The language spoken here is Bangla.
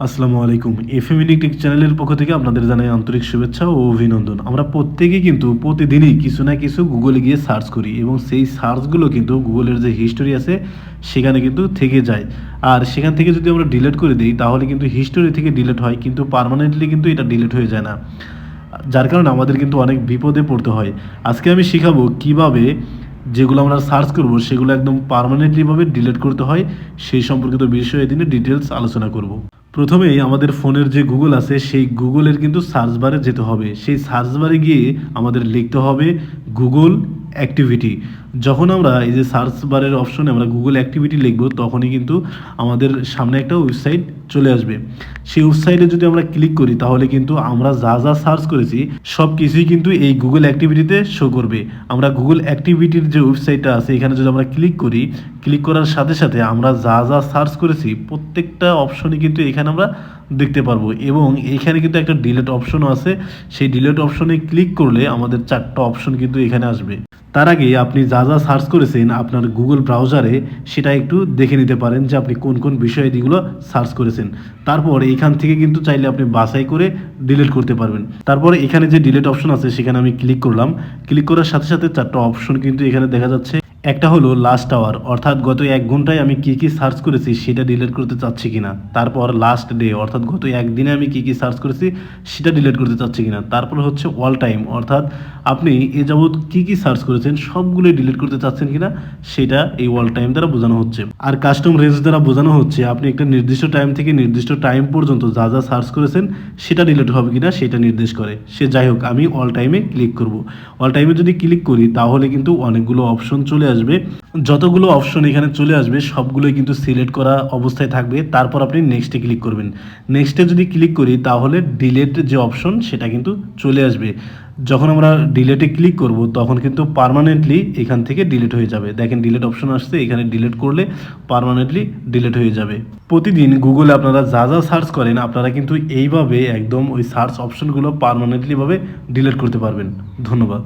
আসসালামু আলাইকুম। এফএমইডি টেক চ্যানেলের পক্ষ থেকে আপনাদের জানাই আন্তরিক শুভেচ্ছা ও অভিনন্দন। আমরা প্রত্যেকেই কিন্তু প্রতিদিনই কিছু না কিছু গুগলে গিয়ে সার্চ করি এবং সেই সার্চগুলো কিন্তু গুগলের যে হিস্টোরি আছে সেখানে কিন্তু থেকে যায়। আর সেখান থেকে যদি আমরা ডিলিট করে দেই তাহলে কিন্তু হিস্টোরি থেকে ডিলিট হয়, কিন্তু পার্মানেন্টলি কিন্তু এটা ডিলিট হয়ে যায় না। যার কারণে আমাদের কিন্তু অনেক বিপদে পড়তে হয়। আজকে আমি শিখাবো কিভাবে যেগুলো আমরা সার্চ করব সেগুলো একদম পার্মানেন্টলিভাবে ডিলিট করতে হয়, সেই সম্পর্কিত বিষয়ে এদিনে ডিটেলস আলোচনা করব। প্রথমেই আমাদের ফোনের যে গুগল আছে সেই গুগলের কিন্তু সার্চ বারে যেতে হবে। সেই সার্চ বারে গিয়ে আমাদের লিখতে হবে গুগল অ্যাক্টিভিটি। যখন আমরা এই যে সার্চ বারের অপশনে আমরা গুগল অ্যাক্টিভিটি লিখব তখনই কিন্তু আমাদের সামনে একটা ওয়েবসাইট চলে আসবে। সেই ওয়েবসাইটে যদি আমরা ক্লিক করি তাহলে কিন্তু আমরা যা যা সার্চ করেছি সব কিছুই কিন্তু এই গুগল অ্যাক্টিভিটিতে শো করবে। আমরা গুগল অ্যাক্টিভিটির যে ওয়েবসাইটটা আছে এখানে যদি আমরা ক্লিক করি, ক্লিক করার সাথে সাথে আমরা যা যা সার্চ করেছি প্রত্যেকটা অপশনই কিন্তু এখানে আমরা দেখতে পারবো এবং এইখানে কিন্তু একটা ডিলিট অপশনও আছে। সেই ডিলিট অপশনে ক্লিক করলে আমাদের 4টা অপশন কিন্তু এখানে আসবে। তার আগে আপনি যা যা সার্চ করেছেন আপনার গুগল ব্রাউজারে সেটা একটু দেখে নিতে পারেন যে আপনি কোন কোন বিষয়াদিগুলো সার্চ করেছেন। তারপর এখান থেকে কিন্তু চাইলে আপনি বাছাই করে ডিলিট করতে পারবেন। তারপরে এখানে যে ডিলিট অপশন আছে সেখানে আমি ক্লিক করলাম। ক্লিক করার সাথে সাথে 4টা অপশন কিন্তু এখানে দেখা যাচ্ছে। একটা হলো লাস্ট আওয়ার, অর্থাৎ গত 1 ঘন্টায় আমি কী কী সার্চ করেছি সেটা ডিলিট করতে চাচ্ছি কিনা। তারপর লাস্ট ডে, অর্থাৎ গত একদিনে আমি কী কী সার্চ করেছি সেটা ডিলিট করতে চাচ্ছি কিনা। তারপর হচ্ছে অল টাইম, অর্থাৎ আপনি এ যাবৎ কী কী সার্চ করেছেন সবগুলোই ডিলিট করতে চাচ্ছেন কিনা সেটা এই অল টাইম দ্বারা বোঝানো হচ্ছে। আর কাস্টম রেঞ্জ দ্বারা বোঝানো হচ্ছে আপনি একটা নির্দিষ্ট টাইম থেকে নির্দিষ্ট টাইম পর্যন্ত যা যা সার্চ করেছেন সেটা ডিলিট হবে কিনা সেটা নির্দেশ করে। সে যাই হোক, আমি অল টাইমে ক্লিক করব। অল টাইমে যদি ক্লিক করি তাহলে কিন্তু অনেকগুলো অপশন চলে আসবে। যতগুলো অপশন এখানে চলে আসবে সবগুলোই কিন্তু সিলেক্ট করা অবস্থায় থাকবে। তারপর আপনি নেক্সটে ক্লিক করবেন। নেক্সটে যদি ক্লিক করি তাহলে ডিলেট যে অপশন সেটা কিন্তু চলে আসবে। যখন আমরা ডিলেটে ক্লিক করব তখন কিন্তু পার্মানেন্টলি এখান থেকে ডিলিট হয়ে যাবে। দেখেন ডিলিট অপশন আসছে, এখানে ডিলিট করলে পার্মানেন্টলি ডিলিট হয়ে যাবে। প্রতিদিন গুগলে আপনারা যা যা সার্চ করেন আপনারা কিন্তু এইভাবে একদম ওই সার্চ অপশনগুলো পার্মানেন্টলিভাবে ডিলিট করতে পারবেন। ধন্যবাদ।